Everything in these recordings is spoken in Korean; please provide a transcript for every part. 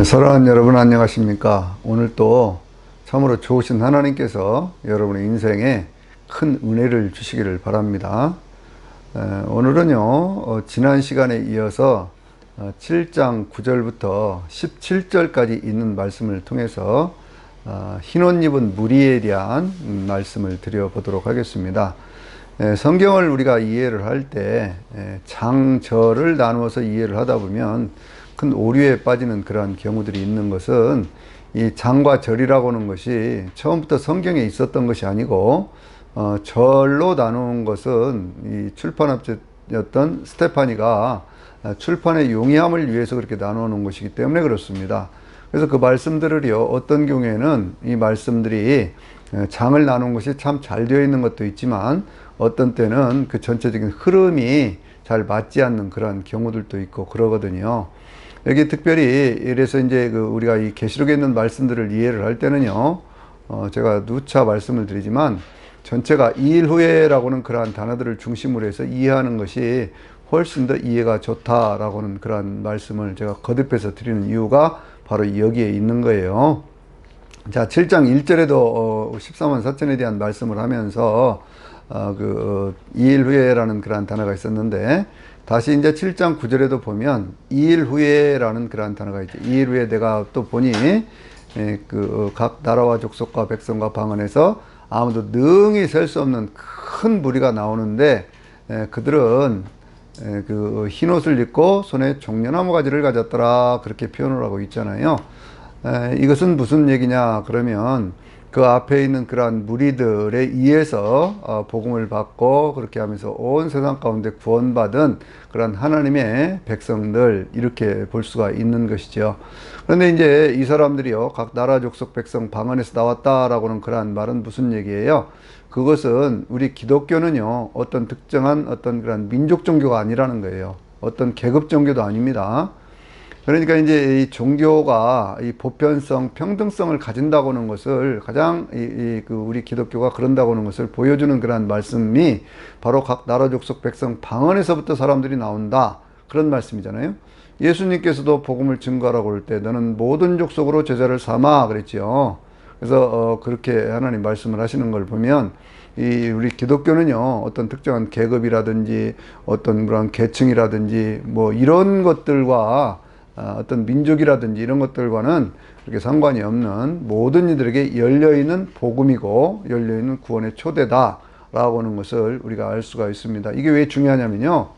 사랑하는 여러분 안녕하십니까. 오늘 또 참으로 좋으신 하나님께서 여러분의 인생에 큰 은혜를 주시기를 바랍니다. 오늘은요 지난 시간에 이어서 7장 9절부터 17절까지 있는 말씀을 통해서 흰 옷 입은 무리에 대한 말씀을 드려보도록 하겠습니다. 성경을 우리가 이해를 할 때 장절을 나누어서 이해를 하다 보면 큰 오류에 빠지는 그러한 경우들이 있는 것은, 이 장과 절이라고 하는 것이 처음부터 성경에 있었던 것이 아니고 절로 나누는 것은 이 출판업체였던 스테파니가 출판의 용이함을 위해서 그렇게 나누는 것이기 때문에 그렇습니다. 그래서 그 말씀들을요, 어떤 경우에는 이 말씀들이 장을 나누는 것이 참 잘 되어 있는 것도 있지만, 어떤 때는 그 전체적인 흐름이 잘 맞지 않는 그런 경우들도 있고 그러거든요. 여기 특별히 이래서 이제 우리가 이 계시록에 있는 말씀들을 이해를 할 때는요, 제가 누차 말씀을 드리지만 전체가 2일 후에라고는 그러한 단어들을 중심으로 해서 이해하는 것이 훨씬 더 이해가 좋다라고는 그러한 말씀을 제가 거듭해서 드리는 이유가 바로 여기에 있는 거예요. 자, 7장 1절에도 14만 4천에 대한 말씀을 하면서 2일 후에라는 그러한 단어가 있었는데, 다시 이제 7장 9절에도 보면 2일 후에라는 그러한 단어가 있죠. 2일 후에 내가 또 보니 각 나라와 족속과 백성과 방언에서 아무도 능히 셀 수 없는 큰 무리가 나오는데, 그들은 흰 옷을 입고 손에 종려나무 가지를 가졌더라, 그렇게 표현을 하고 있잖아요. 이것은 무슨 얘기냐 그러면, 그 앞에 있는 그러한 무리들에 의해서 복음을 받고 그렇게 하면서 온 세상 가운데 구원받은 그런 하나님의 백성들, 이렇게 볼 수가 있는 것이죠. 그런데 이제 이 사람들이요, 각 나라 족속 백성 방언에서 나왔다라고는 그러한 말은 무슨 얘기예요? 그것은 우리 기독교는요, 어떤 특정한 어떤 그런 민족 종교가 아니라는 거예요. 어떤 계급 종교도 아닙니다. 그러니까 이제 이 종교가 이 보편성, 평등성을 가진다고 하는 것을, 가장 우리 기독교가 그런다고 하는 것을 보여주는 그러한 말씀이 바로 각 나라 족속 백성 방언에서부터 사람들이 나온다, 그런 말씀이잖아요. 예수님께서도 복음을 증거하라고 할 때 너는 모든 족속으로 제자를 삼아 그랬죠. 그래서 그렇게 하나님 말씀을 하시는 걸 보면, 우리 기독교는요, 어떤 특정한 계급이라든지 어떤 그런 계층이라든지 뭐 이런 것들과 어떤 민족이라든지 이런 것들과는 그렇게 상관이 없는 모든 이들에게 열려있는 복음이고 열려있는 구원의 초대다라고 하는 것을 우리가 알 수가 있습니다. 이게 왜 중요하냐면요,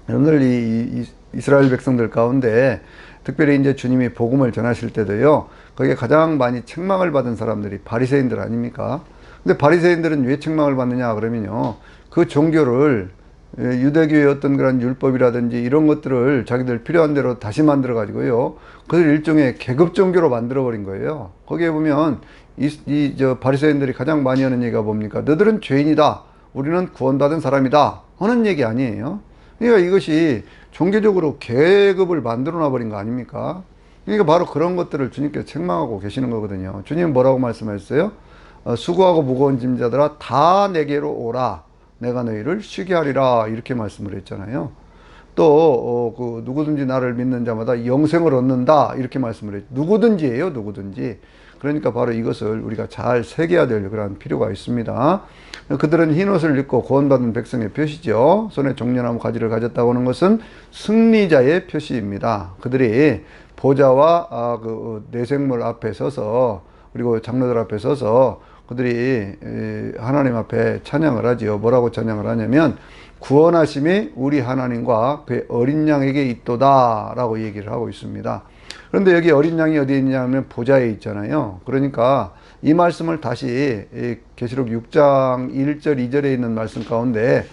여러분들 이 이스라엘 백성들 가운데 특별히 이제 주님이 복음을 전하실 때도요, 거기에 가장 많이 책망을 받은 사람들이 바리새인들 아닙니까? 근데 바리새인들은 왜 책망을 받느냐 그러면요, 그 종교를, 유대교의 어떤 그런 율법이라든지 이런 것들을 자기들 필요한 대로 다시 만들어 가지고요, 그들 일종의 계급 종교로 만들어 버린 거예요. 거기에 보면 저 바리새인들이 가장 많이 하는 얘기가 뭡니까? 너들은 죄인이다, 우리는 구원받은 사람이다 하는 얘기 아니에요. 그러니까 이것이 종교적으로 계급을 만들어 놔 버린 거 아닙니까? 그러니까 바로 그런 것들을 주님께서 책망하고 계시는 거거든요. 주님은 뭐라고 말씀하셨어요? 수고하고 무거운 짐자들아 다 내게로 오라, 내가 너희를 쉬게 하리라, 이렇게 말씀을 했잖아요. 또 누구든지 나를 믿는 자마다 영생을 얻는다, 이렇게 말씀을 했죠. 누구든지예요, 누구든지. 그러니까 바로 이것을 우리가 잘 새겨야 될 그런 필요가 있습니다. 그들은 흰 옷을 입고 구원받은 백성의 표시죠. 손에 종려나무 가지를 가졌다고 하는 것은 승리자의 표시입니다. 그들이 보좌와 내생물 앞에 서서, 그리고 장로들 앞에 서서 그들이 하나님 앞에 찬양을 하지요. 뭐라고 찬양을 하냐면, 구원하심이 우리 하나님과 그의 어린 양에게 있도다 라고 얘기를 하고 있습니다. 그런데 여기 어린 양이 어디에 있냐면 보좌에 있잖아요. 그러니까 이 말씀을 다시 계시록 6장 1절 2절에 있는 말씀 가운데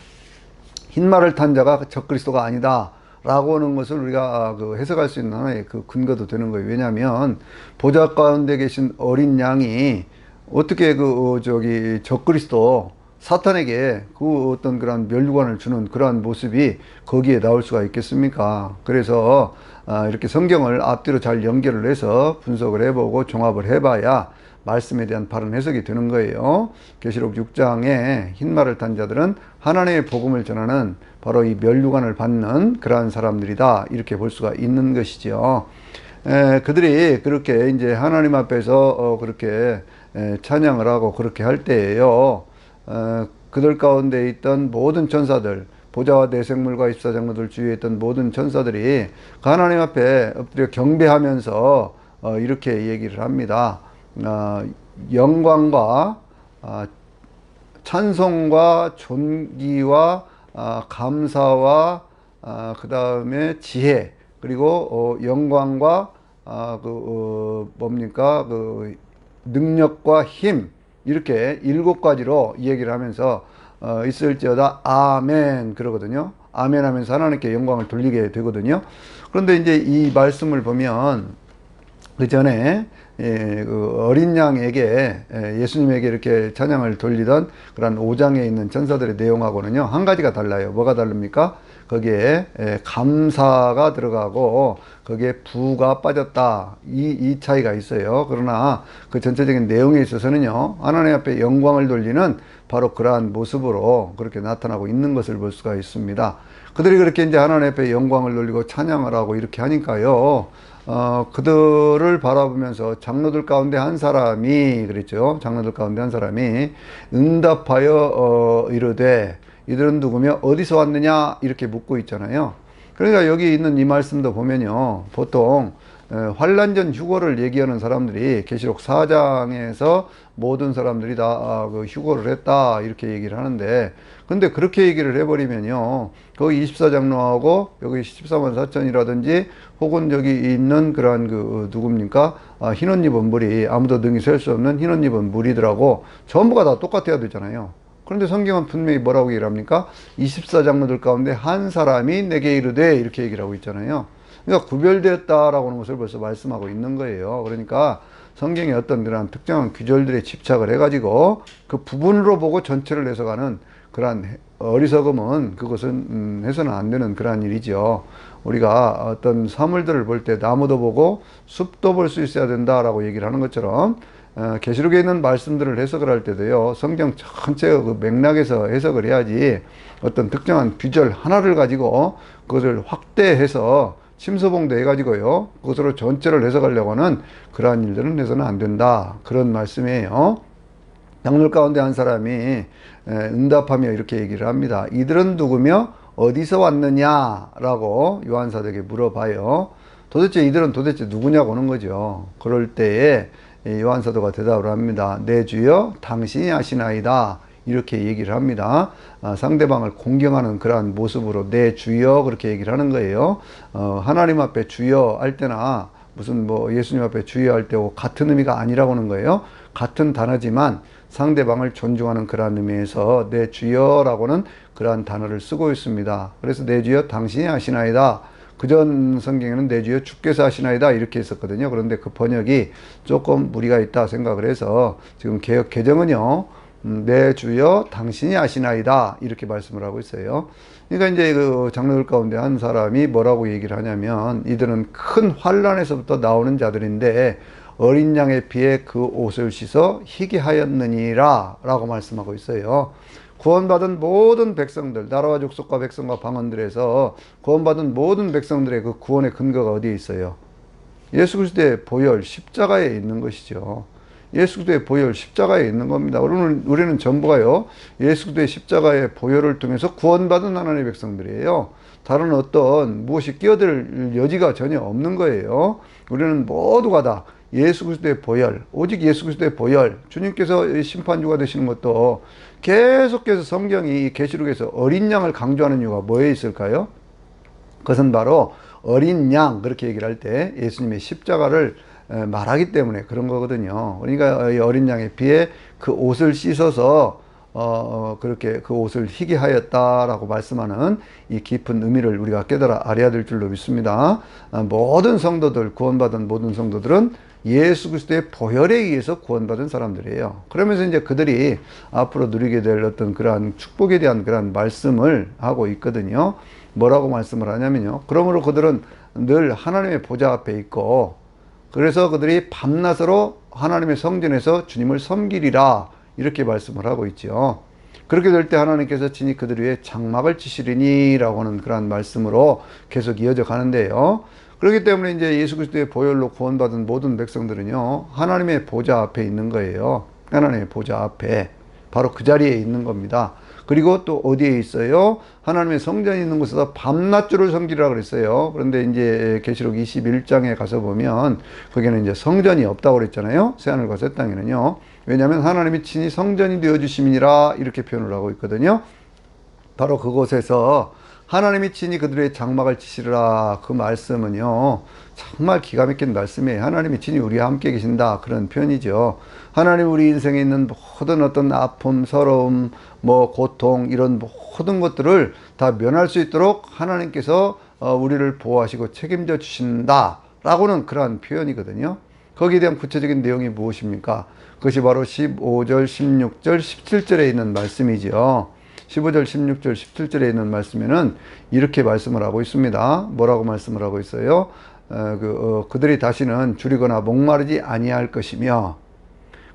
흰말을 탄 자가 적그리스도가 아니다 라고 하는 것을 우리가 해석할 수 있는 하나의 근거도 되는 거예요. 왜냐하면 보좌 가운데 계신 어린 양이 어떻게 적그리스도 사탄에게 어떤 그런 면류관을 주는 그러한 모습이 거기에 나올 수가 있겠습니까? 그래서 이렇게 성경을 앞뒤로 잘 연결을 해서 분석을 해보고 종합을 해봐야 말씀에 대한 바른 해석이 되는 거예요. 계시록 6장에 흰말을 탄 자들은 하나님의 복음을 전하는 바로 이 면류관을 받는 그러한 사람들이다, 이렇게 볼 수가 있는 것이죠. 그들이 그렇게 이제 하나님 앞에서 그렇게 찬양을 하고 그렇게 할 때에요. 그들 가운데 있던 모든 천사들, 보좌와 내생물과 24장로들 주위에 있던 모든 천사들이 그 하나님 앞에 엎드려 경배하면서 이렇게 얘기를 합니다. 영광과 찬송과 존귀와 감사와 그 다음에 지혜, 그리고 영광과 뭡니까 그 능력과 힘, 이렇게 7가지로 얘기를 하면서 있을지어다 아멘 그러거든요. 아멘 하면서 하나님께 영광을 돌리게 되거든요. 그런데 이제 이 말씀을 보면 그 전에 그 어린 양에게 예수님에게 이렇게 찬양을 돌리던 그런 5장에 있는 천사들의 내용하고는요 한 가지가 달라요. 뭐가 다릅니까? 거기에 감사가 들어가고 거기에 부가 빠졌다, 이 차이가 있어요. 그러나 그 전체적인 내용에 있어서는요 하나님 앞에 영광을 돌리는 바로 그러한 모습으로 그렇게 나타나고 있는 것을 볼 수가 있습니다. 그들이 그렇게 이제 하나님 앞에 영광을 돌리고 찬양을 하고 이렇게 하니까요 그들을 바라보면서 장로들 가운데 한 사람이 그랬죠. 장로들 가운데 한 사람이 응답하여 이르되 이들은 누구며 어디서 왔느냐 이렇게 묻고 있잖아요. 그러니까 여기 있는 이 말씀도 보면요 보통 환란전 휴거를 얘기하는 사람들이 계시록 4장에서 모든 사람들이 다 그 휴거를 했다 이렇게 얘기를 하는데, 근데 그렇게 얘기를 해버리면요 거기 24장로하고 여기 14만 4천이라든지 혹은 저기 있는 그러한 그 누굽니까 흰옷 입은 무리, 아무도 능히 셀 수 없는 흰옷 입은 무리들하고 전부가 다 똑같아야 되잖아요. 그런데 성경은 분명히 뭐라고 얘기를 합니까? 24장로들 가운데 한 사람이 내게 이르되 이렇게 얘기를 하고 있잖아요. 그러니까 구별되었다라고 하는 것을 벌써 말씀하고 있는 거예요. 그러니까 성경의 어떤 그런 특정한 구절들에 집착을 해가지고 그 부분으로 보고 전체를 해석하는 그러한 어리석음은 그것은 해서는 안 되는 그러한 일이죠. 우리가 어떤 사물들을 볼 때 나무도 보고 숲도 볼 수 있어야 된다라고 얘기를 하는 것처럼 계시록에 있는 말씀들을 해석을 할 때도요 성경 전체의 그 맥락에서 해석을 해야지 어떤 특정한 구절 하나를 가지고 그것을 확대해서 침소봉대 해가지고요 그것으로 전체를 해석하려고 하는 그러한 일들은 해서는 안 된다, 그런 말씀이에요. 장로들 가운데 한 사람이 응답하며 이렇게 얘기를 합니다. 이들은 누구며 어디서 왔느냐라고 요한사도에게 물어봐요. 도대체 이들은 도대체 누구냐고 하는 거죠. 그럴 때에 요한사도가 대답을 합니다. 내 주여 당신이 아시나이다 이렇게 얘기를 합니다. 상대방을 공경하는 그러한 모습으로 내 주여 그렇게 얘기를 하는 거예요. 하나님 앞에 주여 할 때나 무슨 뭐 예수님 앞에 주여 할 때하고 같은 의미가 아니라고 하는 거예요. 같은 단어지만 상대방을 존중하는 그러한 의미에서 내 주여라고는 그러한 단어를 쓰고 있습니다. 그래서 내 주여 당신이 아시나이다. 그전 성경에는 내 주여 주께서 하시나이다 이렇게 했었거든요. 그런데 그 번역이 조금 무리가 있다 생각을 해서 지금 개역 개정은요 내 주여 당신이 아시나이다 이렇게 말씀을 하고 있어요. 그러니까 이제 그 장로들 가운데 한 사람이 뭐라고 얘기를 하냐면 이들은 큰 환란에서부터 나오는 자들인데 어린 양의 피에 그 옷을 씻어 희게 하였느니라 라고 말씀하고 있어요. 구원받은 모든 백성들, 나라와 족속과 백성과 방언들에서 구원받은 모든 백성들의 그 구원의 근거가 어디에 있어요? 예수 그리스도의 보혈 십자가에 있는 것이죠. 예수 그리스도의 보혈 십자가에 있는 겁니다. 우리는 전부가요 예수 그리스도의 십자가의 보혈을 통해서 구원받은 하나님의 백성들이에요. 다른 어떤 무엇이 끼어들 여지가 전혀 없는 거예요. 우리는 모두가 다 예수 그리스도의 보혈, 오직 예수 그리스도의 보혈, 주님께서 심판주가 되시는 것도 계속해서 성경이 계시록에서 어린 양을 강조하는 이유가 뭐에 있을까요? 그것은 바로 어린 양 그렇게 얘기를 할 때 예수님의 십자가를 말하기 때문에 그런 거거든요. 그러니까 이 어린 양의 피에 그 옷을 씻어서 그렇게 그 옷을 희게 하였다라고 말씀하는 이 깊은 의미를 우리가 깨달아 알아야 될 줄로 믿습니다. 모든 성도들, 구원받은 모든 성도들은 예수 그리스도의 보혈에 의해서 구원받은 사람들이에요. 그러면서 이제 그들이 앞으로 누리게 될 어떤 그러한 축복에 대한 그러한 말씀을 하고 있거든요. 뭐라고 말씀을 하냐면요. 그러므로 그들은 늘 하나님의 보좌 앞에 있고, 그래서 그들이 밤낮으로 하나님의 성전에서 주님을 섬기리라 이렇게 말씀을 하고 있죠. 그렇게 될 때 하나님께서 친히 그들 위해 장막을 치시리니 라고 하는 그런 말씀으로 계속 이어져 가는데요. 그렇기 때문에 이제 예수 그리스도의 보혈로 구원받은 모든 백성들은요, 하나님의 보좌 앞에 있는 거예요. 하나님의 보좌 앞에. 바로 그 자리에 있는 겁니다. 그리고 또 어디에 있어요? 하나님의 성전이 있는 곳에서 밤낮주를 섬기라 그랬어요. 그런데 이제 계시록 21장에 가서 보면 거기는 이제 성전이 없다고 그랬잖아요. 새하늘과 새 땅에는요. 왜냐하면 하나님이 친히 성전이 되어 주심이니라 이렇게 표현을 하고 있거든요. 바로 그곳에서 하나님이 친히 그들의 장막을 치시리라, 그 말씀은요 정말 기가 막힌 말씀이에요. 하나님이 친히 우리와 함께 계신다, 그런 표현이죠. 하나님 우리 인생에 있는 모든 어떤 아픔, 서러움, 고통, 이런 모든 것들을 다 면할 수 있도록 하나님께서 우리를 보호하시고 책임져 주신다 라고는 그러한 표현이거든요. 거기에 대한 구체적인 내용이 무엇입니까? 그것이 바로 15절, 16절, 17절에 있는 말씀이죠. 15절, 16절, 17절에 있는 말씀에는 이렇게 말씀을 하고 있습니다. 뭐라고 말씀을 하고 있어요? 그들이 다시는 줄이거나 목마르지 아니할 것이며,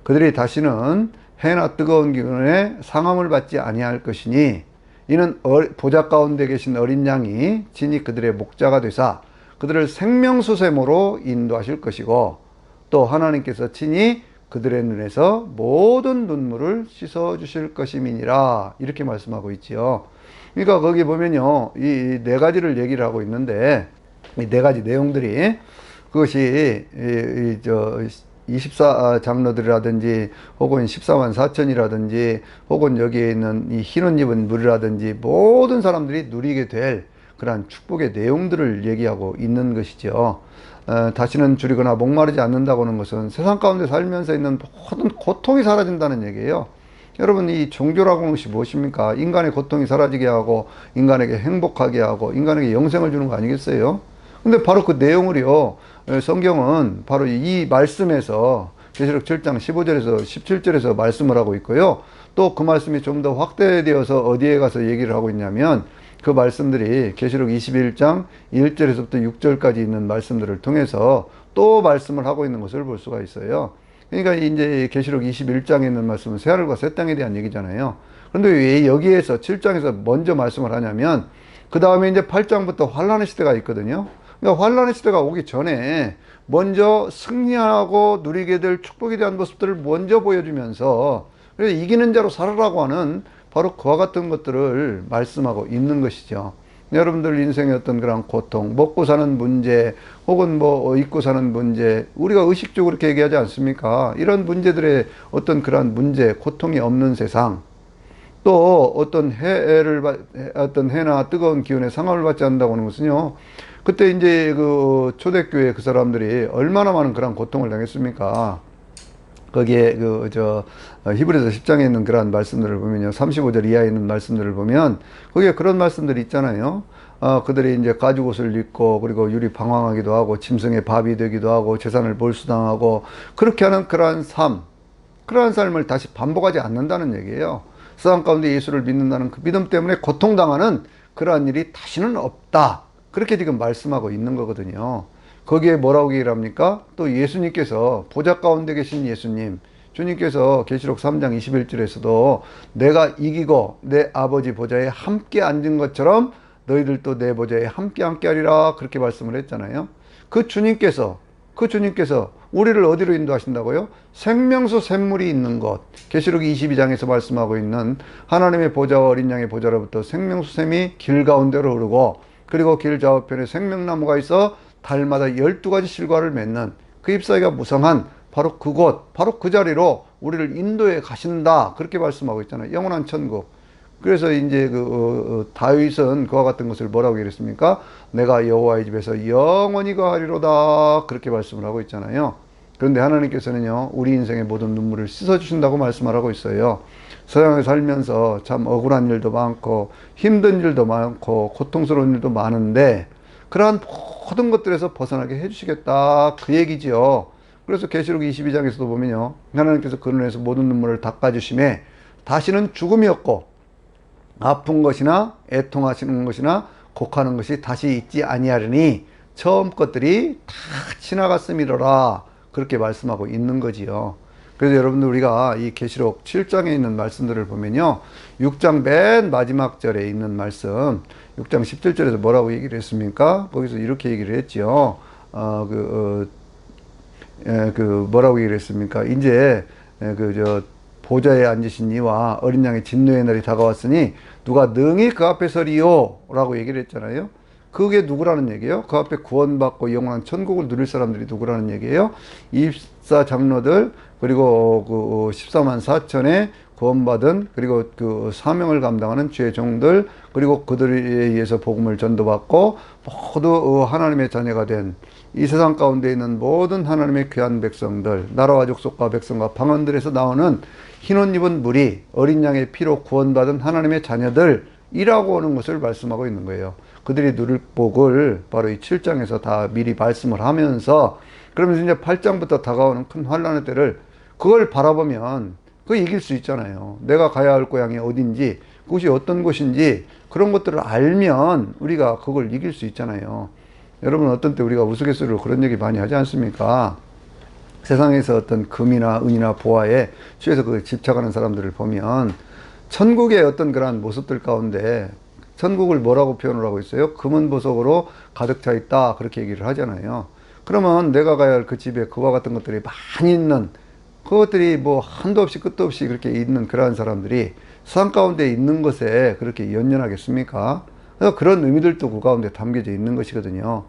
그들이 다시는 해나 뜨거운 기운에 상함을 받지 아니할 것이니, 이는 보좌 가운데 계신 어린 양이 진히 그들의 목자가 되사 그들을 생명수샘으로 인도하실 것이고, 또 하나님께서 친히 그들의 눈에서 모든 눈물을 씻어 주실 것임이니라, 이렇게 말씀하고 있지요. 그러니까 거기 보면요, 이 네 가지를 얘기를 하고 있는데, 이 네 가지 내용들이, 그것이 24 장로들이라든지 혹은 14만 4천이라든지 혹은 여기에 있는 이 흰옷 입은 무리라든지 모든 사람들이 누리게 될 그러한 축복의 내용들을 얘기하고 있는 것이죠. 다시는 줄이거나 목마르지 않는다고 하는 것은 세상 가운데 살면서 있는 모든 고통이 사라진다는 얘기예요. 여러분, 이 종교라고 하는 것이 무엇입니까? 인간의 고통이 사라지게 하고 인간에게 행복하게 하고 인간에게 영생을 주는 거 아니겠어요? 근데 바로 그 내용을요, 성경은 바로 이 말씀에서 계시록 7장 15절에서 17절에서 말씀을 하고 있고요. 또 그 말씀이 좀 더 확대되어서 어디에 가서 얘기를 하고 있냐면, 그 말씀들이 계시록 21장 1절에서부터 6절까지 있는 말씀들을 통해서 또 말씀을 하고 있는 것을 볼 수가 있어요. 그러니까 이제 계시록 21장에 있는 말씀은 새하늘과 새 땅에 대한 얘기잖아요. 그런데 왜 여기에서 7장에서 먼저 말씀을 하냐면, 그 다음에 이제 8장부터 환란의 시대가 있거든요. 그러니까 환란의 시대가 오기 전에 먼저 승리하고 누리게 될 축복에 대한 모습들을 먼저 보여주면서, 그래서 이기는 자로 살아라고 하는 바로 그와 같은 것들을 말씀하고 있는 것이죠. 여러분들 인생의 어떤 그런 고통, 먹고 사는 문제, 혹은 입고 사는 문제, 우리가 의식적으로 그렇게 얘기하지 않습니까? 이런 문제들의 어떤 그런 문제, 고통이 없는 세상, 또 어떤 해나 뜨거운 기운에 상함을 받지 않는다고 하는 것은요, 그때 이제 그 초대교회 그 사람들이 얼마나 많은 그런 고통을 당했습니까? 거기에 히브리서 10장에 있는 그런 말씀들을 보면요, 35절 이하에 있는 말씀들을 보면 거기에 그런 말씀들이 있잖아요. 그들이 이제 가죽옷을 입고, 그리고 유리 방황하기도 하고, 짐승의 밥이 되기도 하고, 재산을 몰수당하고, 그렇게 하는 그러한 삶을 다시 반복하지 않는다는 얘기예요. 세상 가운데 예수를 믿는다는 그 믿음 때문에 고통당하는 그러한 일이 다시는 없다, 그렇게 지금 말씀하고 있는 거거든요. 거기에 뭐라고 얘기를 합니까? 또 예수님께서, 보좌 가운데 계신 예수님, 주님께서 계시록 3장 21절에서도 내가 이기고 내 아버지 보좌에 함께 앉은 것처럼 너희들도 내 보좌에 함께 하리라, 그렇게 말씀을 했잖아요. 그 주님께서 우리를 어디로 인도하신다고요? 생명수 샘물이 있는 곳, 계시록 22장에서 말씀하고 있는 하나님의 보좌와 어린 양의 보좌로부터 생명수 샘이 길 가운데로 흐르고, 그리고 길 좌우편에 생명나무가 있어 달마다 12가지 실과를 맺는 그 잎사귀가 무성한 바로 그곳, 바로 그 자리로 우리를 인도해 가신다, 그렇게 말씀하고 있잖아요. 영원한 천국. 그래서 이제 다윗은 그와 같은 것을 뭐라고 얘기했습니까? 내가 여호와의 집에서 영원히 거하리로다, 그렇게 말씀을 하고 있잖아요. 그런데 하나님께서는요, 우리 인생의 모든 눈물을 씻어주신다고 말씀을 하고 있어요. 세상에 살면서 참 억울한 일도 많고 힘든 일도 많고 고통스러운 일도 많은데, 그러한 모든 것들에서 벗어나게 해주시겠다, 그 얘기지요. 그래서 계시록 22장에서도 보면요, 하나님께서 그 눈에서 모든 눈물을 닦아주심에 다시는 죽음이 없고 아픈 것이나 애통하시는 것이나 곡하는 것이 다시 있지 아니하리니 처음 것들이 다 지나갔음이로라, 그렇게 말씀하고 있는 거지요. 그래서 여러분들 우리가 이 계시록 7장에 있는 말씀들을 보면요. 6장 맨 마지막 절에 있는 말씀, 6장 17절에서 뭐라고 얘기를 했습니까? 거기서 이렇게 얘기를 했죠. 뭐라고 얘기를 했습니까? 이제, 보좌에 앉으신 이와 어린 양의 진노의 날이 다가왔으니 누가 능히 그 앞에 서리요? 라고 얘기를 했잖아요. 그게 누구라는 얘기예요? 그 앞에 구원받고 영원한 천국을 누릴 사람들이 누구라는 얘기예요? 24 장로들, 그리고 그 14만 4천의 구원받은, 그리고 그 사명을 감당하는 주의 종들, 그리고 그들에 의해서 복음을 전도받고 모두 하나님의 자녀가 된 이 세상 가운데 있는 모든 하나님의 귀한 백성들, 나라와 족속과 백성과 방언들에서 나오는 흰옷 입은 무리, 어린 양의 피로 구원받은 하나님의 자녀들이라고 하는 것을 말씀하고 있는 거예요. 그들이 누릴 복을 바로 이 7장에서 다 미리 말씀을 하면서, 그러면서 이제 8장부터 다가오는 큰 환란의 때를 그걸 바라보면 그거 이길 수 있잖아요. 내가 가야 할 고향이 어딘지, 그것이 어떤 곳인지 그런 것들을 알면 우리가 그걸 이길 수 있잖아요. 여러분, 어떤 때 우리가 우스갯소리로 그런 얘기 많이 하지 않습니까? 세상에서 어떤 금이나 은이나 보화에 취해서 그걸 집착하는 사람들을 보면 천국의 어떤 그러한 모습들 가운데 천국을 뭐라고 표현을 하고 있어요? 금은 보석으로 가득 차 있다, 그렇게 얘기를 하잖아요. 그러면 내가 가야 할 그 집에 그와 같은 것들이 많이 있는, 그것들이 뭐 한도 없이 끝도 없이 그렇게 있는 그러한 사람들이 세상 가운데 있는 것에 그렇게 연연하겠습니까? 그런 의미들도 그 가운데 담겨져 있는 것이거든요.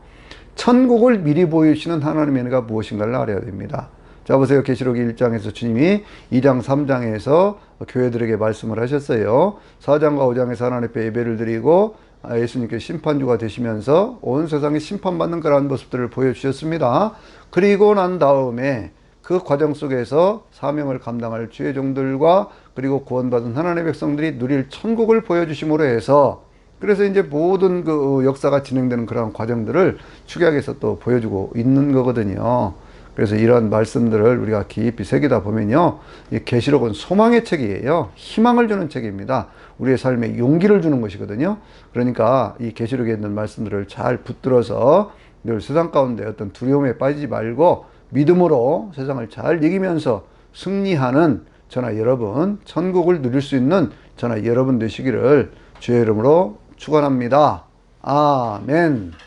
천국을 미리 보여주시는 하나님의 은혜가 무엇인가를 알아야 됩니다. 자, 보세요. 계시록 1장에서 주님이 2장, 3장에서 교회들에게 말씀을 하셨어요. 4장과 5장에서 하나님 앞에 예배를 드리고 예수님께 심판주가 되시면서 온 세상에 심판받는 그러한 모습들을 보여주셨습니다. 그리고 난 다음에 그 과정 속에서 사명을 감당할 주의 종들과 그리고 구원받은 하나님의 백성들이 누릴 천국을 보여주심으로 해서, 그래서 이제 모든 그 역사가 진행되는 그런 과정들을 축약해서 또 보여주고 있는 거거든요. 그래서 이런 말씀들을 우리가 깊이 새기다 보면요, 이 계시록은 소망의 책이에요. 희망을 주는 책입니다. 우리의 삶에 용기를 주는 것이거든요. 그러니까 이 계시록에 있는 말씀들을 잘 붙들어서 늘 세상 가운데 어떤 두려움에 빠지지 말고 믿음으로 세상을 잘 이기면서 승리하는 저나 여러분, 천국을 누릴 수 있는 저나 여러분 되시기를 주의 이름으로 축원합니다. 아멘.